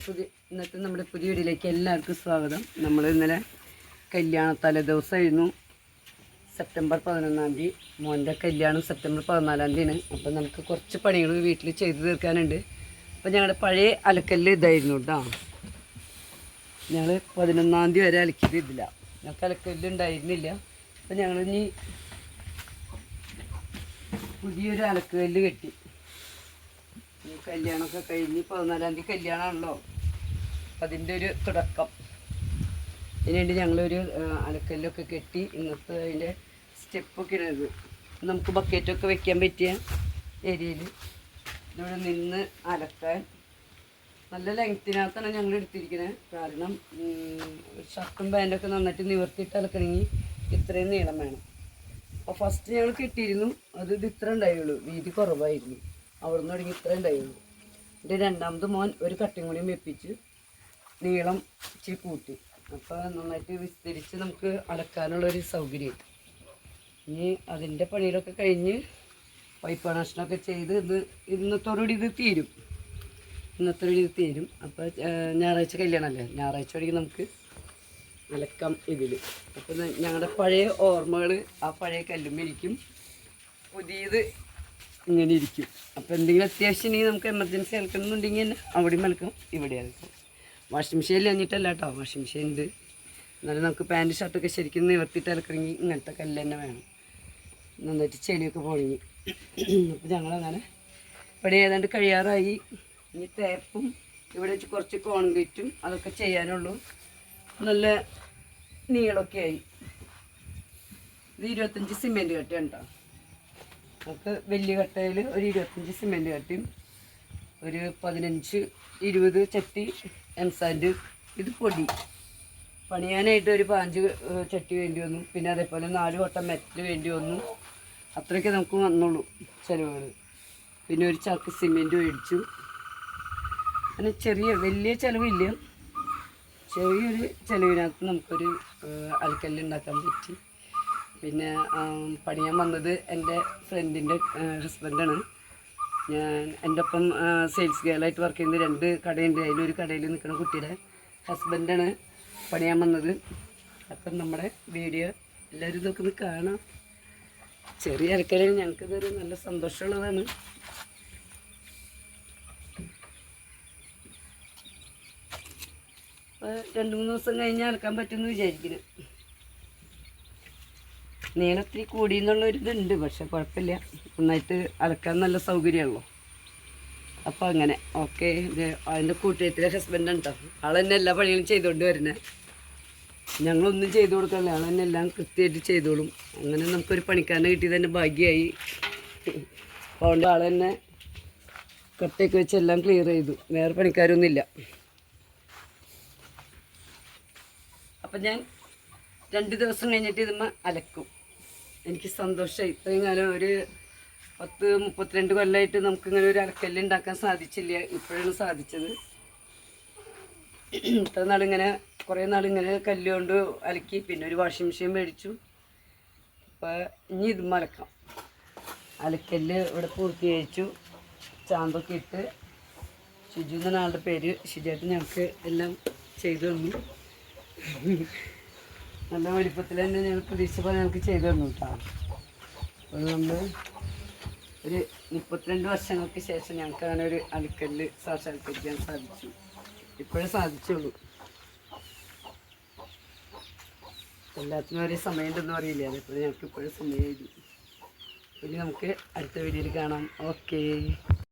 ഇന്നത്തെ നമ്മുടെ പുതിയ വീഡിയോയിലേക്ക് എല്ലാവർക്കും സ്വാഗതം. നമ്മൾ ഇന്നലെ കല്യാണ തലേദിവസമായിരുന്നു, സെപ്റ്റംബർ 11 മോൻ്റെ കല്യാണം സെപ്റ്റംബർ 14 അപ്പം നമുക്ക് കുറച്ച് പണികൾ വീട്ടിൽ ചെയ്ത് തീർക്കാനുണ്ട്. അപ്പം ഞങ്ങളുടെ പഴയ അലക്കല്ല് ഇതായിരുന്നു കേട്ടോ. ഞങ്ങൾ 11 വരെ അലക്കിയതില്ല, ഞങ്ങൾക്ക് അലക്കല്ല് ഉണ്ടായിരുന്നില്ല. അപ്പം ഞങ്ങൾ ഇനി പുതിയൊരു അലക്കല്ല് കെട്ടി. കല്യാണമൊക്കെ കഴിഞ്ഞ് 14 കല്യാണമാണല്ലോ, അപ്പം അതിൻ്റെ ഒരു തുടക്കം. അതിനുവേണ്ടി ഞങ്ങളൊരു അലക്കല്ലൊക്കെ കെട്ടി ഇന്നത്തെ അതിൻ്റെ സ്റ്റെപ്പൊക്കെ ഇടുന്നത് നമുക്ക് ബക്കറ്റൊക്കെ വെക്കാൻ പറ്റിയ ഏരിയയിൽ ഇവിടെ നിന്ന് അലക്കാൻ നല്ല ലെങ്ത്തിനകത്താണ് ഞങ്ങൾ എടുത്തിരിക്കുന്നത്. കാരണം ഷർട്ടും പാൻറ്റൊക്കെ നന്നായിട്ട് നിവർത്തിയിട്ട് അലക്കണമെങ്കിൽ ഇത്രയും നീളം വേണം. അപ്പോൾ ഫസ്റ്റ് ഞങ്ങൾ കെട്ടിയിരുന്നു, അത് ഇത്ര ഉണ്ടായുള്ളൂ, വീതി കുറവായിരുന്നു. അവിടെ നിന്ന് തുടങ്ങി ഇത്ര ഉണ്ടായുള്ളൂ. എൻ്റെ രണ്ടാമത് മോൻ ഒരു കട്ടിങ് കൂടിയും വെപ്പിച്ച് നീളം ഇച്ചിരി കൂട്ടി. അപ്പോൾ നന്നായിട്ട് വിസ്തരിച്ച് നമുക്ക് അലക്കാനുള്ളൊരു സൗകര്യം. ഇനി അതിൻ്റെ പണികളൊക്കെ കഴിഞ്ഞ് പൈപ്പ് കണക്ഷനൊക്കെ ചെയ്ത് ഇന്നത്തോടുകൂടി ഇത് തീരും. അപ്പോൾ ഞായറാഴ്ച കല്യാണമല്ലേ, ഞായറാഴ്ച വഴിക്ക് നമുക്ക് അലക്കാം ഇതിൽ. അപ്പോൾ ഞങ്ങളുടെ പഴയ ഓർമ്മകൾ ആ പഴയ കല്ലുമ്മിരിക്കും, പുതിയത് ഇങ്ങനെ ഇരിക്കും. അപ്പോൾ എന്തെങ്കിലും അത്യാവശ്യം ഉണ്ടെങ്കിൽ നമുക്ക് എമർജൻസി അലക്കണമെന്നുണ്ടെങ്കിൽ തന്നെ അവിടെയും അലക്കാം, ഇവിടെ അലക്കാം. വാഷിംഗ് മെഷീനിൽ കഴിഞ്ഞിട്ടല്ല കേട്ടോ, വാഷിംഗ് മെഷീൻ ഉണ്ട്. എന്നാലും നമുക്ക് പാൻറ്റ് ഷർട്ടൊക്കെ ശരിക്കും നിവർത്തിയിട്ട് അലക്കണമെങ്കിൽ ഇങ്ങനത്തെ കല്ല് തന്നെ വേണം, നന്നായിട്ട് ചെളിയൊക്കെ പൊഴിഞ്ഞ്. അപ്പോൾ ഞങ്ങളങ്ങനെ ഇവിടെ ഏതാണ്ട് കഴിയാറായി. ഇനി തേപ്പും ഇവിടെ വെച്ച് കുറച്ച് കോൺക്രീറ്റും അതൊക്കെ ചെയ്യാനുള്ളൂ. നല്ല നീളമൊക്കെ ആയി. ഇത് 25 സിമെൻറ്റ് കട്ടയാണ് കേട്ടോ. നമുക്ക് വലിയ കട്ടയിൽ ഒരു 25 സിമെൻറ്റ് കട്ടയും ഒരു 15-20 ചട്ടി എംസാൻഡ്. ഇത് പൊടി പണിയാനായിട്ട് ഒരു 5 ചട്ടി വേണ്ടി വന്നു. പിന്നെ അതേപോലെ 4 വട്ടം മെറ്റൽ വേണ്ടി വന്നു. അത്രയൊക്കെ നമുക്ക് വന്നുള്ളൂ ചിലവുകൾ. പിന്നെ ഒരു ചാക്ക് സിമെൻറ്റ് മേടിച്ചു. അങ്ങനെ വലിയ ചിലവില്ല, ചെറിയൊരു ചിലവിനകത്ത് നമുക്കൊരു അലക്കല്ല് ഉണ്ടാക്കാൻ പറ്റി. പിന്നെ പണിയാൻ വന്നത് എൻ്റെ ഫ്രണ്ടിൻ്റെ ഹസ്ബൻഡാണ്. എൻ്റെ ഒപ്പം സെയിൽസ് ഗേളായിട്ട് വർക്ക് ചെയ്യുന്ന 2 കടയുണ്ട്, അതിലൊരു കടയിൽ നിൽക്കുന്ന കുട്ടിയുടെ ഹസ്ബൻഡാണ് പണിയാൻ വന്നത്. അപ്പം നമ്മുടെ വീഡിയോ എല്ലാവരും ഇതൊക്കെ ഒന്ന് കാണാം. ചെറിയ അലക്കലിന് ഞങ്ങൾക്കിതൊരു നല്ല സന്തോഷമുള്ളതാണ്. അപ്പോൾ 2-3 ദിവസം കഴിഞ്ഞ് അലക്കാൻ പറ്റുമെന്ന് വിചാരിക്കുന്നു. നീളത്തിരി കൂടി എന്നുള്ളൊരിതുണ്ട്, പക്ഷെ കുഴപ്പമില്ല, നന്നായിട്ട് അലക്കാൻ നല്ല സൗകര്യമുള്ളൂ. അപ്പോൾ അങ്ങനെ ഓക്കെ. ഇത് അതിൻ്റെ കൂട്ടുകാരത്തിലെ ഹസ്ബൻഡാണ് കേട്ടോ. ആൾ തന്നെ എല്ലാ പണികളും ചെയ്തുകൊണ്ട് വരുന്നത്, ഞങ്ങളൊന്നും ചെയ്തു കൊടുക്കല്ല, ആൾ തന്നെ എല്ലാം കൃത്യമായിട്ട് ചെയ്തോളും. അങ്ങനെ നമുക്കൊരു പണിക്കാരനെ കിട്ടിയത് തന്നെ ഭാഗ്യമായി. അതുകൊണ്ട് ആൾ തന്നെ കട്ടയൊക്കെ വെച്ച് എല്ലാം ക്ലിയർ ചെയ്തു, വേറെ പണിക്കാരൊന്നുമില്ല. അപ്പം ഞാൻ 2 ദിവസം കഴിഞ്ഞിട്ട് ഇതുമ്മ അലക്കും. എനിക്ക് സന്തോഷമായി. ഇത്രയും കാലം ഒരു 10-32 കൊല്ലമായിട്ട് നമുക്കിങ്ങനെ ഒരു അലക്കല്ല് ഉണ്ടാക്കാൻ സാധിച്ചില്ല, ഇപ്പോഴാണ് സാധിച്ചത്. ഇത്ര നാളിങ്ങനെ കുറേ നാളിങ്ങനെ കല്ലുകൊണ്ട് അലക്കി. പിന്നെ ഒരു വാഷിംഗ് മെഷീൻ മേടിച്ചു. അപ്പോൾ ഇനി ഇതുമ്മ അലക്കാം. അലക്കല്ല് ഇവിടെ പൂർത്തീകരിച്ചു. ചാമ്പൊക്കെ ഇട്ട് ഷിജു എന്ന ആളുടെ പേര്, ഷിജുവായിട്ട് ഞങ്ങൾക്ക് എല്ലാം ചെയ്തു തന്നു. നല്ല വലിപ്പത്തിൽ തന്നെ ഞങ്ങൾ പ്രതീക്ഷിച്ചപ്പോൾ ഞങ്ങൾക്ക് ചെയ്തു തന്നു കേട്ടോ. അത് നമ്മൾ ഒരു 32 വർഷങ്ങൾക്ക് ശേഷം ഞങ്ങൾക്ക് അങ്ങനെ ഒരു അലക്കല്ല് സാക്ഷാത്കരിക്കാൻ സാധിച്ചു. ഇപ്പോഴേ സാധിച്ചുള്ളൂ. എല്ലാത്തിനും ഒരേ സമയമുണ്ടെന്ന് അറിയില്ല, അതേപോലെ ഞങ്ങൾക്ക് ഇപ്പോഴും സമയമായിരുന്നു. ഇനി നമുക്ക് അടുത്ത വീഡിയോയിൽ കാണാം. ഓക്കേ.